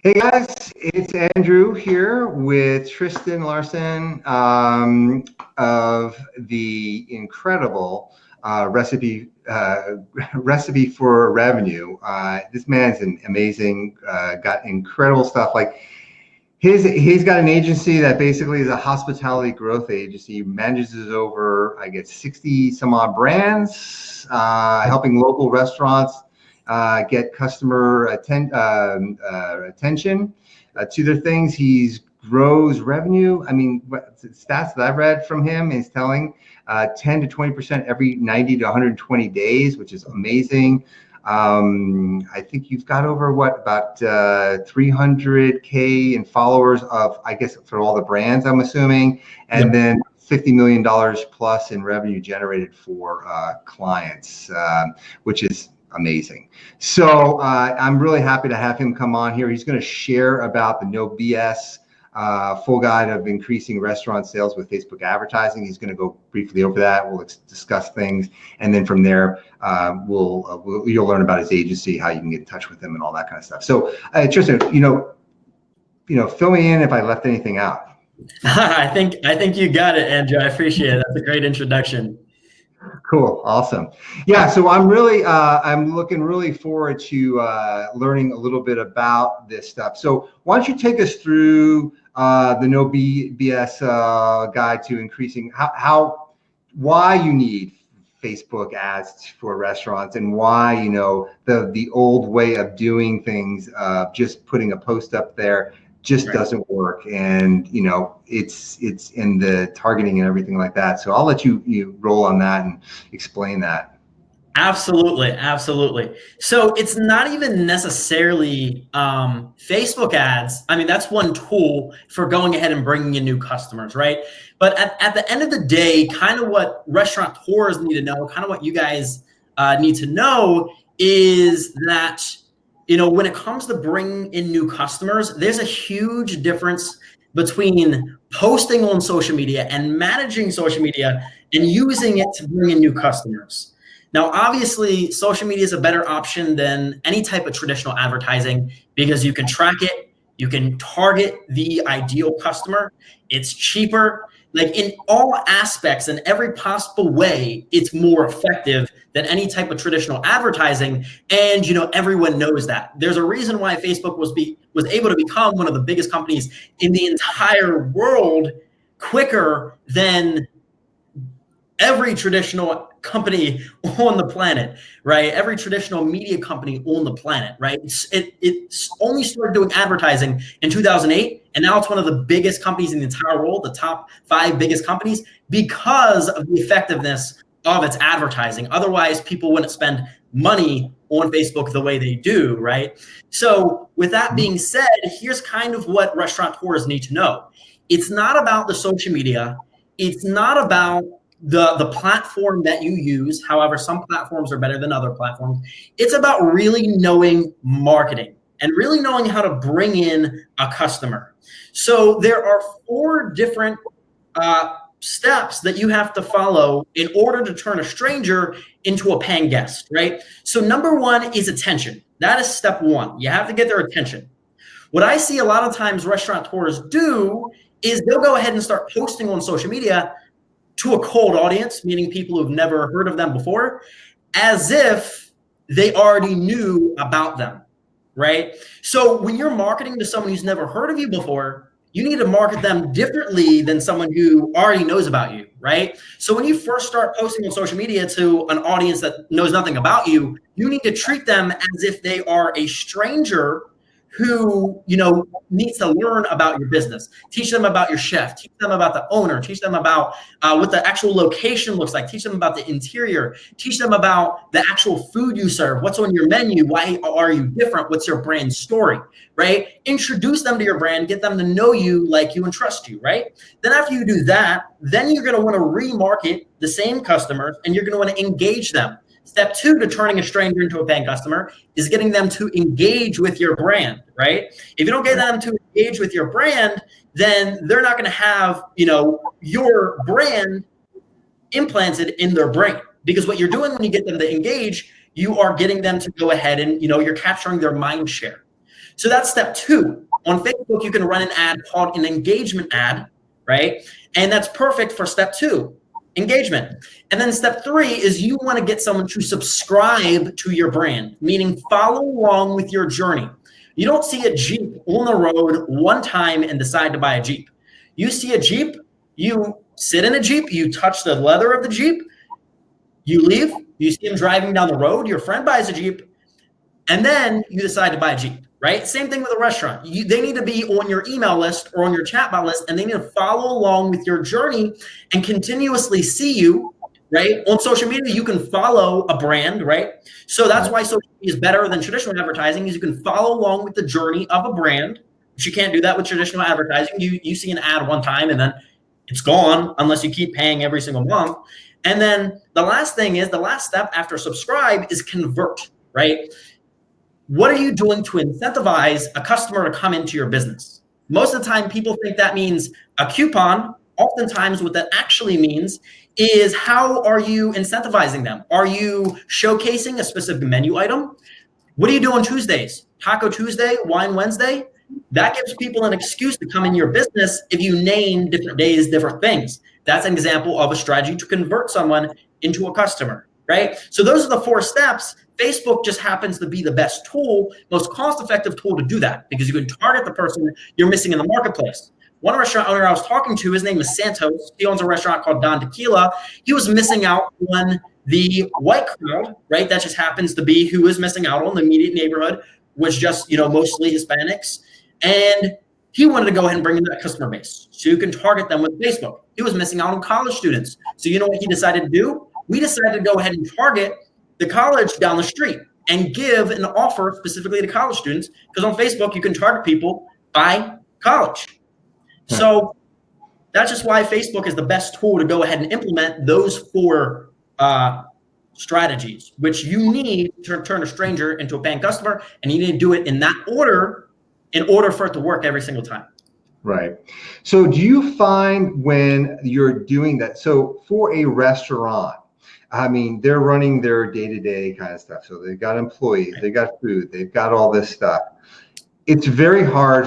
Hey guys, it's Andrew here with Tristen Larsen of the incredible recipe for revenue. This man's an amazing, got incredible stuff. Like he's got an agency that basically is a hospitality growth agency. He manages over, I guess, 60 some odd brands, helping local restaurants get customer attention to their things. He grows revenue. I mean, stats that I've read from him is telling 10 to 20% every 90 to 120 days, which is amazing. I think you've got over about 300K in followers of, I guess, for all the brands, I'm assuming, and then $50 million plus in revenue generated for clients, which is amazing. So I'm really happy to have him come on here. He's going to share about the No BS full guide of increasing restaurant sales with Facebook advertising. He's going to go briefly over that. We'll discuss things, and then from there, you'll learn about his agency, how you can get in touch with him, and all that kind of stuff. So, Tristen, fill me in if I left anything out. I think you got it, Andrew. I appreciate it. That's a great introduction. Cool. Awesome. Yeah. So I'm looking really forward to learning a little bit about this stuff. So why don't you take us through the No BS guide to increasing why you need Facebook ads for restaurants, and why, the old way of doing things, just putting a post up there just doesn't work, and it's in the targeting and everything like that. So I'll let you roll on that and explain that. Absolutely. So it's not even necessarily Facebook ads. I mean, that's one tool for going ahead and bringing in new customers, right? But at the end of the day, kind of what restaurateurs need to know, kind of what you guys need to know is that when it comes to bringing in new customers, there's a huge difference between posting on social media and managing social media and using it to bring in new customers. Now, obviously, social media is a better option than any type of traditional advertising because you can track it, you can target the ideal customer, it's cheaper. Like in all aspects, in every possible way, it's more effective than any type of traditional advertising. And everyone knows that. There's a reason why Facebook was able to become one of the biggest companies in the entire world quicker than every traditional company on the planet, right? Every traditional media company on the planet, right? It only started doing advertising in 2008, and now it's one of the biggest companies in the entire world, the top 5 biggest companies, because of the effectiveness of its advertising. Otherwise, people wouldn't spend money on Facebook the way they do, right? So with that being said, here's kind of what restaurateurs need to know. It's not about the social media. It's not about the platform that you use. However, some platforms are better than other platforms. It's about really knowing marketing and really knowing how to bring in a customer. So there are 4 different steps that you have to follow in order to turn a stranger into a paying guest, right? So number 1 is attention. That is step 1. You have to get their attention. What I see a lot of times restaurateurs do is they'll go ahead and start posting on social media to a cold audience, meaning people who've never heard of them before, as if they already knew about them, right? So when you're marketing to someone who's never heard of you before, you need to market them differently than someone who already knows about you, right? So when you first start posting on social media to an audience that knows nothing about you, you need to treat them as if they are a stranger who needs to learn about your business. Teach them about your chef, teach them about the owner, teach them about what the actual location looks like, teach them about the interior, teach them about the actual food you serve, what's on your menu, why are you different, what's your brand story, right? Introduce them to your brand, get them to know you, like you, and trust you, right? Then after you do that, then you're gonna wanna remarket the same customers, and you're gonna wanna engage them. Step 2 to turning a stranger into a paying customer is getting them to engage with your brand, right? If you don't get them to engage with your brand, then they're not going to have, your brand implanted in their brain. Because what you're doing when you get them to engage, you are getting them to go ahead and, you're capturing their mind share. So that's step 2. On Facebook, you can run an ad called an engagement ad, right? And that's perfect for step 2, engagement. And then step 3 is you want to get someone to subscribe to your brand, meaning follow along with your journey. You don't see a Jeep on the road one time and decide to buy a Jeep. You see a Jeep, you sit in a Jeep, you touch the leather of the Jeep, you leave, you see him driving down the road, your friend buys a Jeep, and then you decide to buy a Jeep, right? Same thing with a restaurant. They need to be on your email list or on your chatbot list, and they need to follow along with your journey and continuously see you, right? On social media, you can follow a brand, right? So that's why social media is better than traditional advertising, is you can follow along with the journey of a brand, but you can't do that with traditional advertising. You see an ad one time and then it's gone unless you keep paying every single month. And then the last thing is, the last step after subscribe is convert, right? What are you doing to incentivize a customer to come into your business? Most of the time, people think that means a coupon. Oftentimes, what that actually means is, how are you incentivizing them? Are you showcasing a specific menu item? What do you do on Tuesdays? Taco Tuesday, Wine Wednesday? That gives people an excuse to come in your business if you name different days, different things. That's an example of a strategy to convert someone into a customer, right? So those are the 4 steps. Facebook just happens to be the best tool, most cost-effective tool to do that, because you can target the person you're missing in the marketplace. One restaurant owner I was talking to, his name is Santos. He owns a restaurant called Don Tequila. He was missing out on the white crowd, right? That just happens to be who is missing out on the immediate neighborhood, which just, mostly Hispanics. And he wanted to go ahead and bring in that customer base so you can target them with Facebook. He was missing out on college students. So you know what he decided to do? We decided to go ahead and target the college down the street and give an offer specifically to college students, because on Facebook, you can target people by college. So that's just why Facebook is the best tool to go ahead and implement those 4 strategies, which you need to turn a stranger into a paying customer, and you need to do it in that order in order for it to work every single time. Right. So do you find when you're doing that, so for a restaurant, I mean, they're running their day-to-day kind of stuff. So they've got employees, they've got food, they've got all this stuff. It's very hard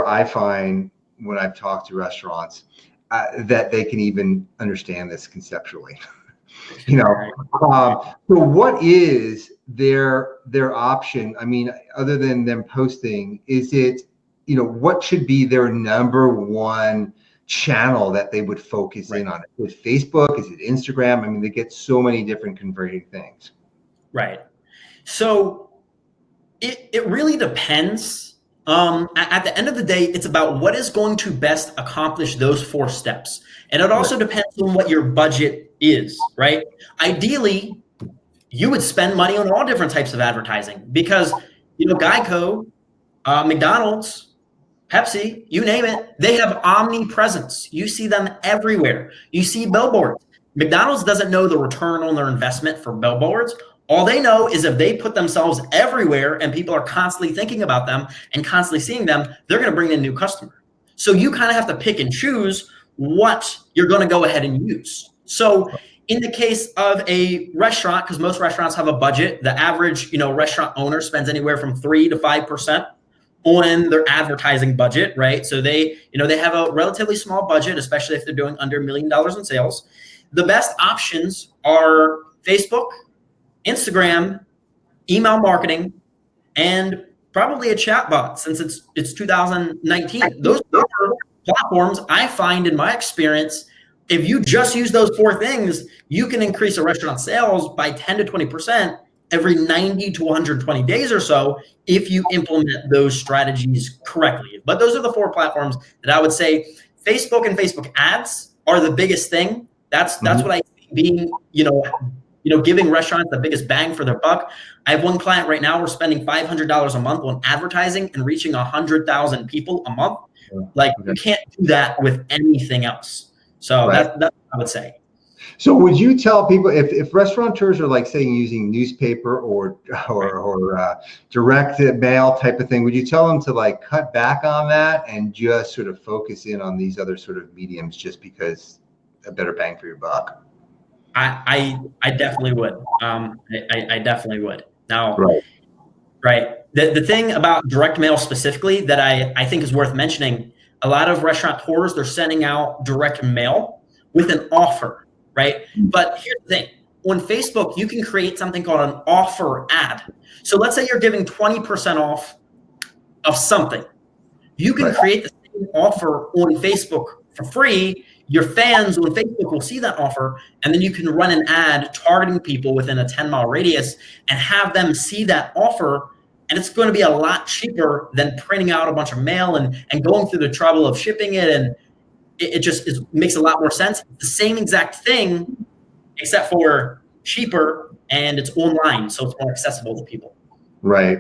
I find, when I've talked to restaurants, that they can even understand this conceptually. So what is their option? I mean, other than them posting, is it, what should be their number one channel that they would focus in on? With Facebook, is it Instagram? I mean, they get so many different converting things. Right. So it really depends. At the end of the day, it's about what is going to best accomplish those 4 steps. And it also depends on what your budget is, right? Ideally, you would spend money on all different types of advertising, because, Geico, McDonald's, Pepsi, you name it, they have omnipresence. You see them everywhere. You see billboards. McDonald's doesn't know the return on their investment for billboards. All they know is if they put themselves everywhere and people are constantly thinking about them and constantly seeing them, they're going to bring in a new customer. So you kind of have to pick and choose what you're going to go ahead and use. So in the case of a restaurant, because most restaurants have a budget, the average, restaurant owner spends anywhere from 3 to 5% on their advertising budget, right? So they have a relatively small budget, especially if they're doing under $1 million in sales. The best options are Facebook, Instagram, email marketing, and probably a chatbot, since it's 2019. Those 4 platforms, I find in my experience, if you just use those 4 things, you can increase a restaurant sales by 10 to 20% every 90 to 120 days or so if you implement those strategies correctly. But those are the 4 platforms that I would say. Facebook and Facebook ads are the biggest thing. That's what I see being, giving restaurants the biggest bang for their buck. I have one client right now, we're spending $500 a month on advertising and reaching 100,000 people a month. You can't do that with anything else. So that's what I would say. So would you tell people, if restaurateurs are like saying using newspaper or direct mail type of thing, would you tell them to cut back on that and just sort of focus in on these other sort of mediums, just because a better bang for your buck? I definitely would. I definitely would. Now, right. The thing about direct mail specifically that I think is worth mentioning, a lot of restaurateurs, they're sending out direct mail with an offer, right? But here's the thing. On Facebook, you can create something called an offer ad. So let's say you're giving 20% off of something. You can create the same offer on Facebook for free. Your fans on Facebook will see that offer, and then you can run an ad targeting people within a 10-mile radius and have them see that offer. And it's going to be a lot cheaper than printing out a bunch of mail and going through the trouble of shipping it. And it makes a lot more sense. It's the same exact thing, except for cheaper, and it's online, so it's more accessible to people. Right.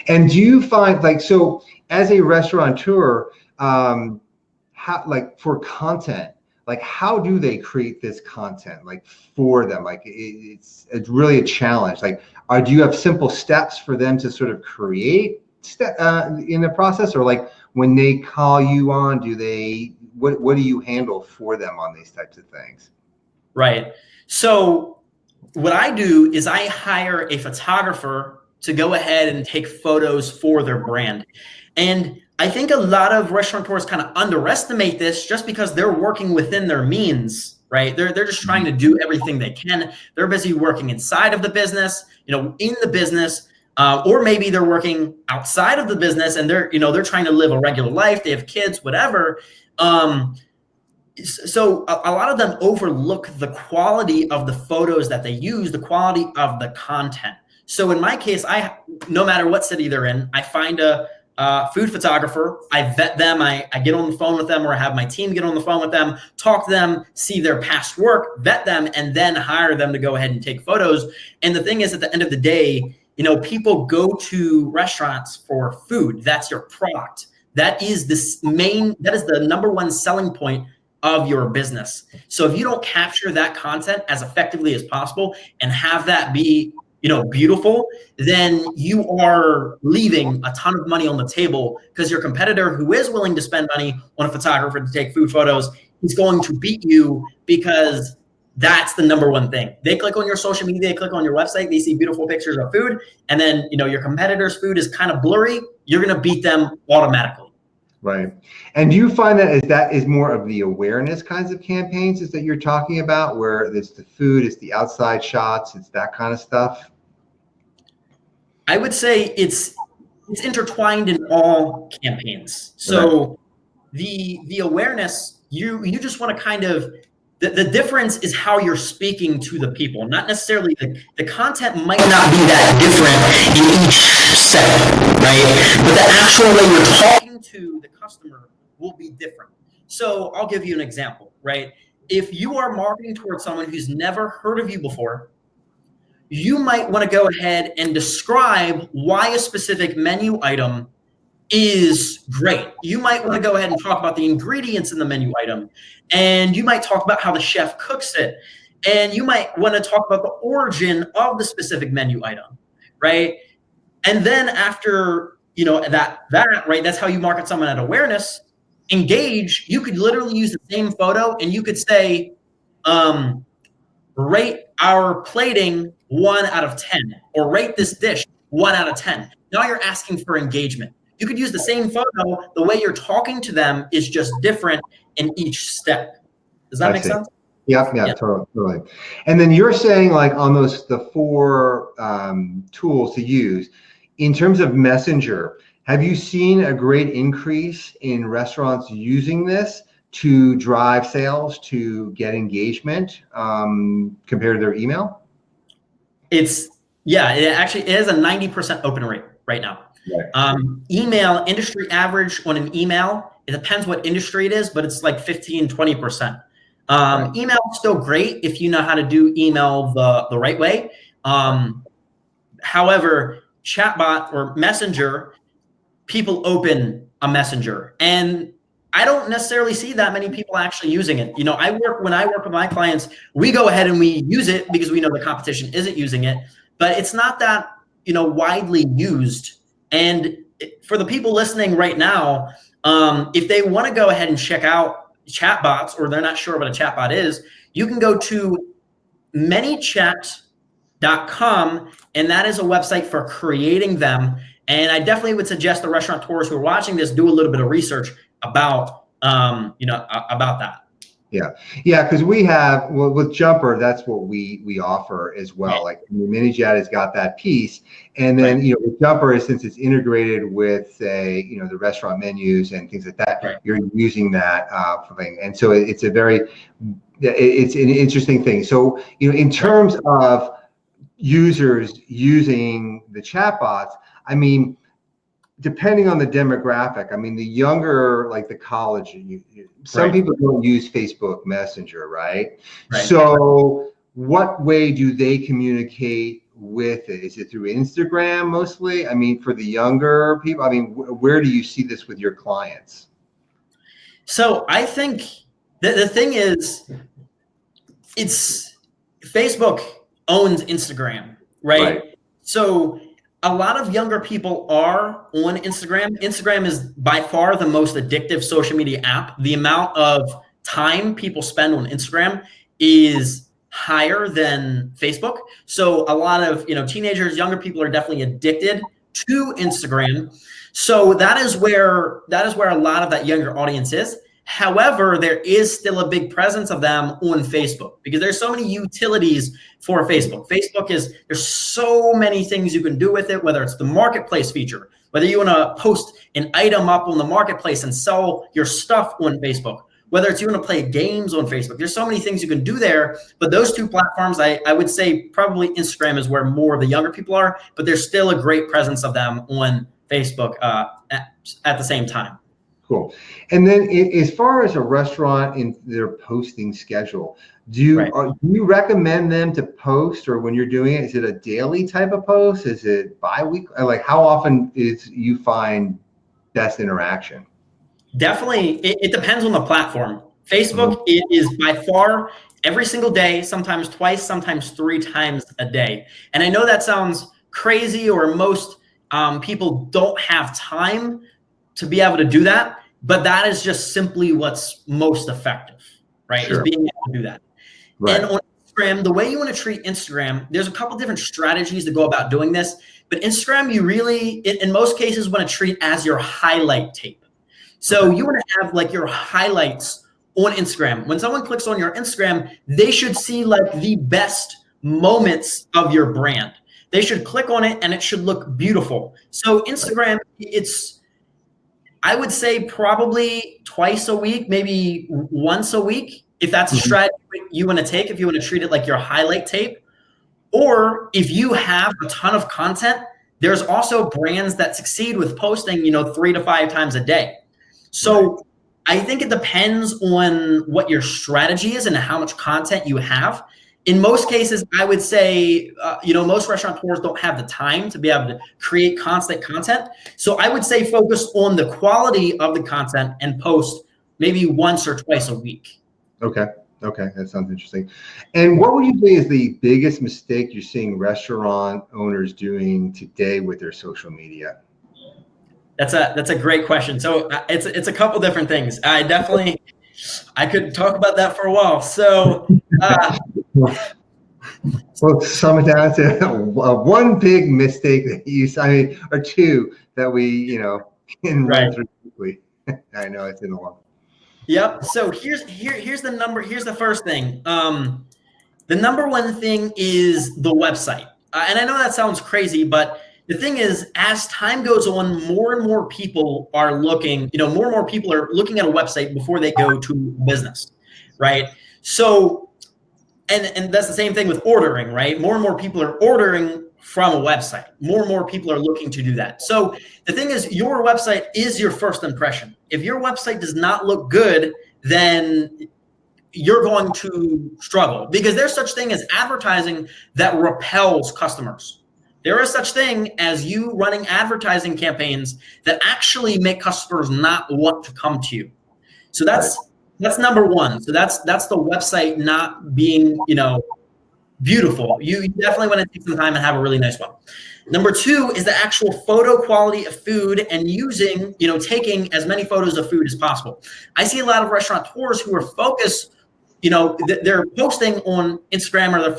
And do you find, like, so as a restaurateur, how, like, for content, like, how do they create this content, like, for them? Like, it's really a challenge. Like, do you have simple steps for them to sort of create in the process, or like when they call you on, what do you handle for them on these types of things? Right. So what I do is I hire a photographer to go ahead and take photos for their brand. And I think a lot of restaurateurs kind of underestimate this just because they're working within their means, right? They're just trying to do everything they can. They're busy working inside of the business, in the business, or maybe they're working outside of the business and they're trying to live a regular life. They have kids, whatever. So a lot of them overlook the quality of the photos that they use, the quality of the content. So in my case, no matter what city they're in, I find a food photographer. I vet them. I get on the phone with them, or I have my team get on the phone with them, talk to them, see their past work, vet them, and then hire them to go ahead and take photos. And the thing is, at the end of the day, people go to restaurants for food. That's your product. That is the number one selling point of your business. So if you don't capture that content as effectively as possible and have that be beautiful, then you are leaving a ton of money on the table, because your competitor, who is willing to spend money on a photographer to take food photos, is going to beat you, because that's the number one thing. They click on your social media, they click on your website, they see beautiful pictures of food, and then your competitor's food is kind of blurry. You're going to beat them automatically. Right. And do you find that is more of the awareness kinds of campaigns is that you're talking about, where it's the food, it's the outside shots, it's that kind of stuff? I would say it's intertwined in all campaigns. So the awareness, you just want to kind of, the difference is how you're speaking to the people, not necessarily the content might not be that different in each segment, right? But the actual way you're talking to the customer will be different. So I'll give you an example, right? If you are marketing towards someone who's never heard of you before, you might want to go ahead and describe why a specific menu item is great. You might want to go ahead and talk about the ingredients in the menu item, and you might talk about how the chef cooks it, and you might want to talk about the origin of the specific menu item, right? And then after that right, that's how you market someone at awareness. Engage, you could literally use the same photo and you could say, rate our plating 1 out of 10, or rate this dish 1 out of 10. Now you're asking for engagement. You could use the same photo. The way you're talking to them is just different in each step. Does that make sense? Yeah, totally. And then you're saying, like, on the 4 tools to use, in terms of Messenger, have you seen a great increase in restaurants using this to drive sales, to get engagement, compared to their email? It is a 90% open rate right now. Right. Email, industry average on an email, it depends what industry it is, but it's like 15, 20%. Right. Email is still great if you know how to do email the right way. However, chatbot or messenger, people open a messenger, and I don't necessarily see that many people actually using it. When I work with my clients, we go ahead and we use it because we know the competition isn't using it, but it's not that, widely used. And for the people listening right now, if they want to go ahead and check out chatbots, or they're not sure what a chatbot is, you can go to ManyChat.com, and that is a website for creating them. And I definitely would suggest the restaurateurs who are watching this do a little bit of research about, about that. Yeah, because we have with Jumper, that's what we offer as well. Right. Like MiniJet has got that piece, and then Right. with Jumper, since it's integrated with say the restaurant menus and things like that, Right. you're using that for thing, and so it's it's an interesting thing. So in terms of users using the chatbots, I mean, depending on the demographic, I mean, the younger, like the college, some Right. people don't use Facebook Messenger, right? Right. So what way do they communicate with it? Is it through Instagram mostly? I mean, for the younger people, I mean, where do you see this with your clients? So I think the thing is, it's Facebook owns Instagram, right? So a lot of younger people are on Instagram. Instagram is by far the most addictive social media app. The amount of time people spend on Instagram is higher than Facebook. So a lot of teenagers, younger people are definitely addicted to Instagram. So that is where a lot of that younger audience is. However, there is still a big presence of them on Facebook because there's so many utilities for Facebook. There's so many things you can do with it, whether it's the marketplace feature, whether you want to post an item up on the marketplace and sell your stuff on Facebook, whether it's you want to play games on Facebook. There's so many things you can do there. But those two platforms, I would say probably Instagram is where more of the younger people are, but there's still a great presence of them on Facebook at the same time. Cool. And then as far as a restaurant in their posting schedule, do you recommend them to post, or when you're doing it, is it a daily type of post? Is it bi-weekly? Like how often you find best interaction? Definitely. It depends on the platform. Facebook, it is by far every single day, sometimes twice, sometimes 3 times a day. And I know that sounds crazy, or most people don't have time to be able to do that, but that is just simply what's most effective, right? Sure. Is being able to do that. Right. And on Instagram, the way you want to treat Instagram, there's a couple different strategies to go about doing this, but Instagram, you really, in most cases, want to treat as your highlight tape. So you want to have like your highlights on Instagram. When someone clicks on your Instagram, they should see like the best moments of your brand. They should click on it and it should look beautiful. So Instagram, I would say probably twice a week, maybe once a week, if that's a strategy you want to take, if you want to treat it like your highlight tape. Or if you have a ton of content, there's also brands that succeed with posting, 3 to 5 times a day. So I think it depends on what your strategy is and how much content you have. In most cases, I would say, most restaurateurs don't have the time to be able to create constant content. So I would say focus on the quality of the content and post maybe once or twice a week. Okay, that sounds interesting. And what would you say is the biggest mistake you're seeing restaurant owners doing today with their social media? That's a great question. So it's a couple different things. I could talk about that for a while. So. Well, sum it down to one big mistake that or two that we, can run through quickly. I know it's in the law. Yep. So here's the first thing. The number one thing is the website. And I know that sounds crazy, but the thing is, as time goes on, more and more people are looking, more and more people are looking at a website before they go to business, right? So, and that's the same thing with ordering, right? More and more people are ordering from a website. More and more people are looking to do that. So the thing is, your website is your first impression. If your website does not look good, then you're going to struggle, because there's such thing as advertising that repels customers. There is such thing as you running advertising campaigns that actually make customers not want to come to you. So that's number one. So that's the website not being, beautiful. You definitely want to take some time and have a really nice one. Number two is the actual photo quality of food and using, taking as many photos of food as possible. I see a lot of restaurateurs who are focused they're posting on Instagram or they're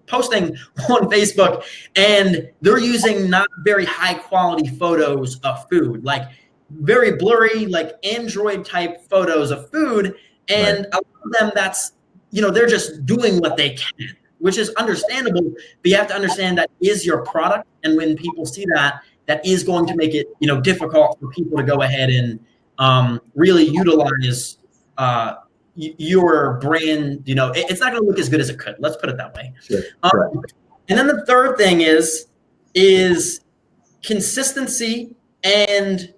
posting on Facebook, and they're using not very high quality photos of food, like very blurry, like Android type photos of food. And a lot of them, that's, they're just doing what they can, which is understandable, but you have to understand that is your product. And when people see that, that is going to make it, difficult for people to go ahead and really utilize your brand. It's not going to look as good as it could. Let's put it that way. Sure. And then the third thing is consistency and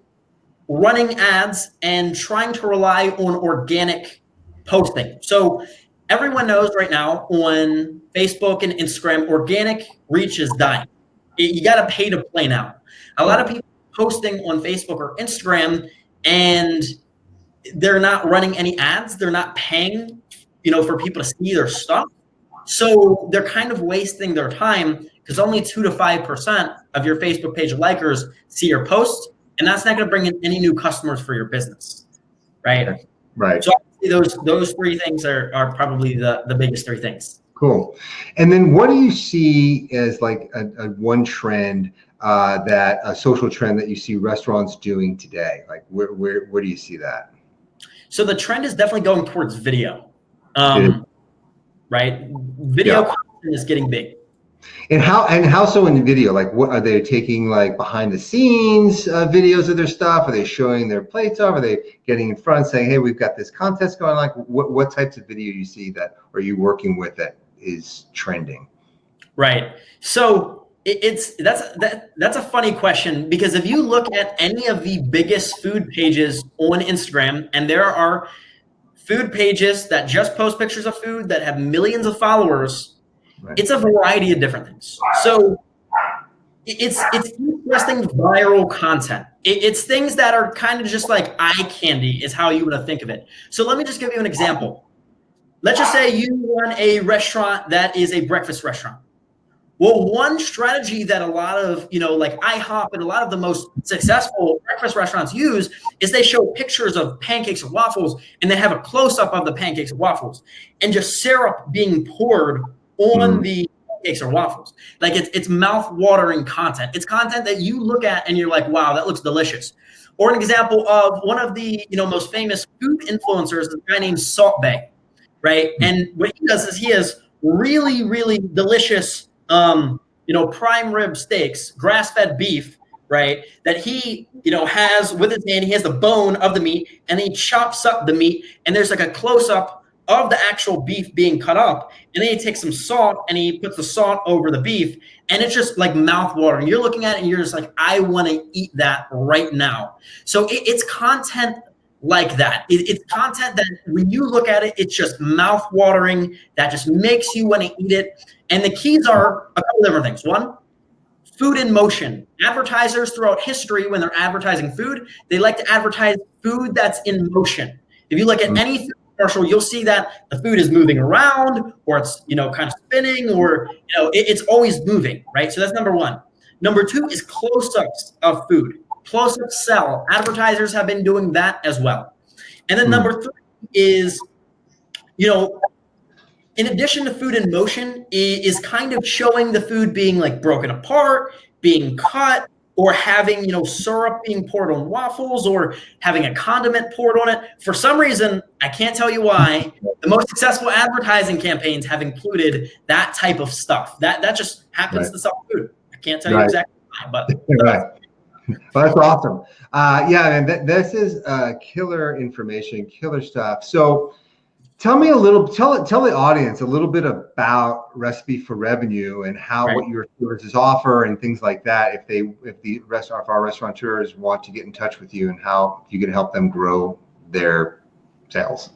running ads and trying to rely on organic posting. So everyone knows right now on Facebook and Instagram, organic reach is dying. You got to pay to play now. A lot of people posting on Facebook or Instagram, and they're not running any ads. They're not paying, for people to see their stuff. So they're kind of wasting their time because only 2 to 5% of your Facebook page likers see your posts, and that's not going to bring in any new customers for your business, right? Right. So those three things are probably the biggest three things. Cool. And then what do you see as like a one trend, that a social trend that you see restaurants doing today? Like where do you see that? So the trend is definitely going towards video, right? Video content is getting big. And how so in the video? Like, what are they taking, like behind the scenes videos of their stuff? Are they showing their plates off? Are they getting in front saying, hey, we've got this contest going? Like, what types of video you see that are you working with that is trending? Right. So that's a funny question, because if you look at any of the biggest food pages on Instagram, and there are food pages that just post pictures of food that have millions of followers. Right. It's a variety of different things. So it's interesting viral content. It's things that are kind of just like eye candy is how you want to think of it. So let me just give you an example. Let's just say you run a restaurant that is a breakfast restaurant. Well, one strategy that a lot of, like IHOP and a lot of the most successful breakfast restaurants use is they show pictures of pancakes and waffles, and they have a close-up of the pancakes and waffles and just syrup being poured on the pancakes or waffles. Like it's mouth-watering content. It's content that you look at and you're like, wow, that looks delicious. Or an example of one of the most famous food influencers is a guy named Salt Bae, right? And what he does is he has really, really delicious prime rib steaks, grass-fed beef, right? That he, has with his hand. He has the bone of the meat, and he chops up the meat, and there's like a close-up of the actual beef being cut up, and then he takes some salt and he puts the salt over the beef, and it's just like mouth-watering. You're looking at it and you're just like, I want to eat that right now. So it's content like that. It's content that when you look at it, it's just mouth-watering, that just makes you want to eat it. And the keys are a couple different things. One, food in motion. Advertisers throughout history, when they're advertising food, they like to advertise food that's in motion. If you look at any food commercial, you'll see that the food is moving around, or it's kind of spinning, or it's always moving, right? So that's number one. Number two is close-ups of food. Close-ups sell. Advertisers have been doing that as well. And then number three is, in addition to food in motion, is kind of showing the food being like broken apart, being cut, or having, syrup being poured on waffles, or having a condiment poured on it. For some reason, I can't tell you why, the most successful advertising campaigns have included that type of stuff. That just happens to sell food. I can't tell you exactly why, but right. Well, that's awesome. And this is killer information, killer stuff. So tell me tell the audience a little bit about Recipe for Revenue and how what your services offer and things like that. If our restaurateurs want to get in touch with you, and how you can help them grow their sales.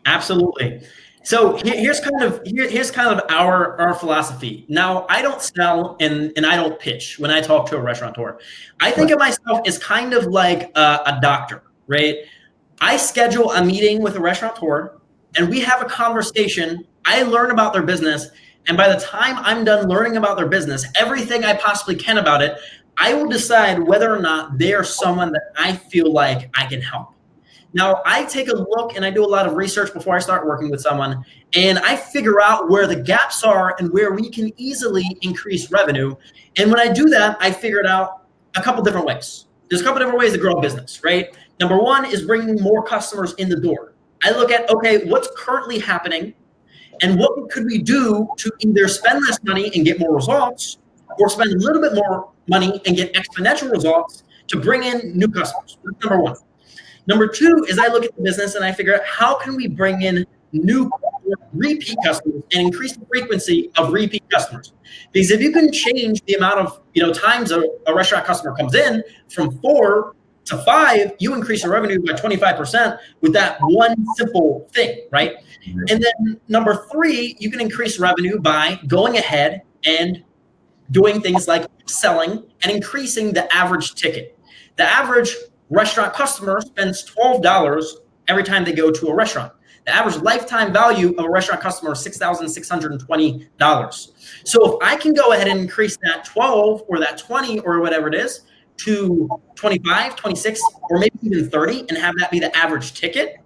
Absolutely. So here's kind of our philosophy. Now, I don't sell and I don't pitch when I talk to a restaurateur. I think of myself as kind of like a doctor, right? I schedule a meeting with a restaurateur, and we have a conversation. I learn about their business, and by the time I'm done learning about their business, everything I possibly can about it, I will decide whether or not they are someone that I feel like I can help. Now, I take a look and I do a lot of research before I start working with someone, and I figure out where the gaps are and where we can easily increase revenue. And when I do that, I figured out a couple different ways. There's a couple different ways to grow a business, right? Number one is bringing more customers in the door. I look at, okay, what's currently happening and what could we do to either spend less money and get more results, or spend a little bit more money and get exponential results to bring in new customers. That's number one. Number two is I look at the business and I figure out how can we bring in new repeat customers and increase the frequency of repeat customers. Because if you can change the amount of times a restaurant customer comes in from 4 to 5, you increase your revenue by 25% with that one simple thing, right? And then number three, you can increase revenue by going ahead and doing things like selling and increasing the average ticket. The average restaurant customer spends $12 every time they go to a restaurant. The average lifetime value of a restaurant customer is $6,620. So if I can go ahead and increase that 12 or that 20 or whatever it is to 25, 26, or maybe even 30 and have that be the average ticket,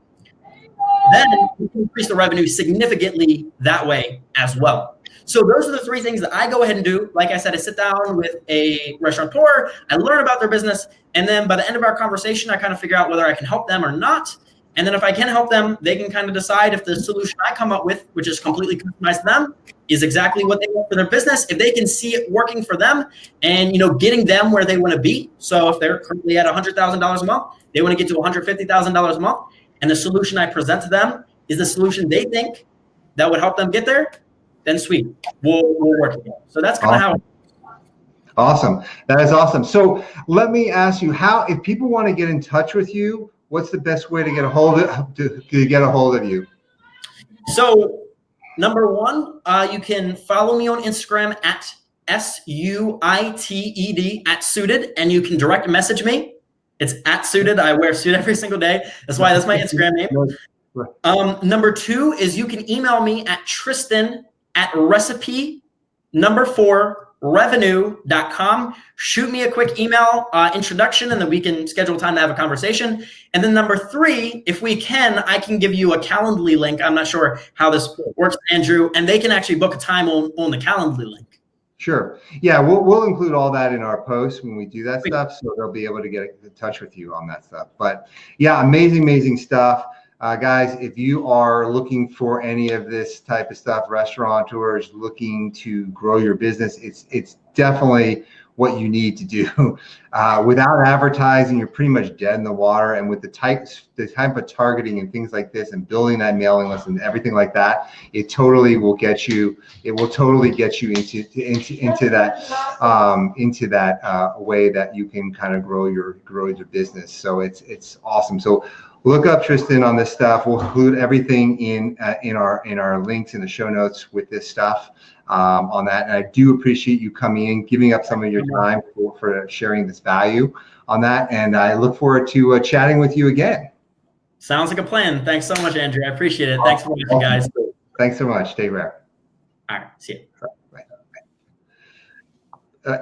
then you can increase the revenue significantly that way as well. So those are the three things that I go ahead and do. Like I said, I sit down with a restaurateur, I learn about their business, and then by the end of our conversation, I kind of figure out whether I can help them or not. And then if I can help them, they can kind of decide if the solution I come up with, which is completely customized to them, is exactly what they want for their business. If they can see it working for them and getting them where they want to be. So if they're currently at $100,000 a month, they want to get to $150,000 a month, and the solution I present to them is the solution they think that would help them get there, then sweet, we'll work together. So that's kind of how. Awesome. That is awesome. So let me ask you, if people want to get in touch with you, what's the best way to get a hold of you? So number one, you can follow me on Instagram at SUITED @suited, and you can direct message me. It's @suited. I wear a suit every single day. That's why that's my Instagram name. Number two is you can email me at Tristan@recipe4revenue.com. Shoot me a quick email introduction, and then we can schedule time to have a conversation. And then number three, if we can, I can give you a Calendly link. I'm not sure how this works, Andrew, and they can actually book a time on the Calendly link. Sure. Yeah, we'll include all that in our post when we do that stuff, so they'll be able to get in touch with you on that stuff. But yeah, amazing stuff. Guys, if you are looking for any of this type of stuff, restaurateurs looking to grow your business, it's definitely what you need to do. Without advertising, you're pretty much dead in the water. And with the type of targeting and things like this, and building that mailing list and everything like that, it totally will get you. It will totally get you into that way that you can kind of grow your business. So it's awesome. So look up Tristen on this stuff. We'll include everything in our links in the show notes with this stuff on that. And I do appreciate you coming in, giving up some of your time for sharing this value on that. And I look forward to chatting with you again. Sounds like a plan. Thanks so much, Andrew. I appreciate it. Thanks for watching, guys. Thanks so much. Stay rare. All right. See you. Bye.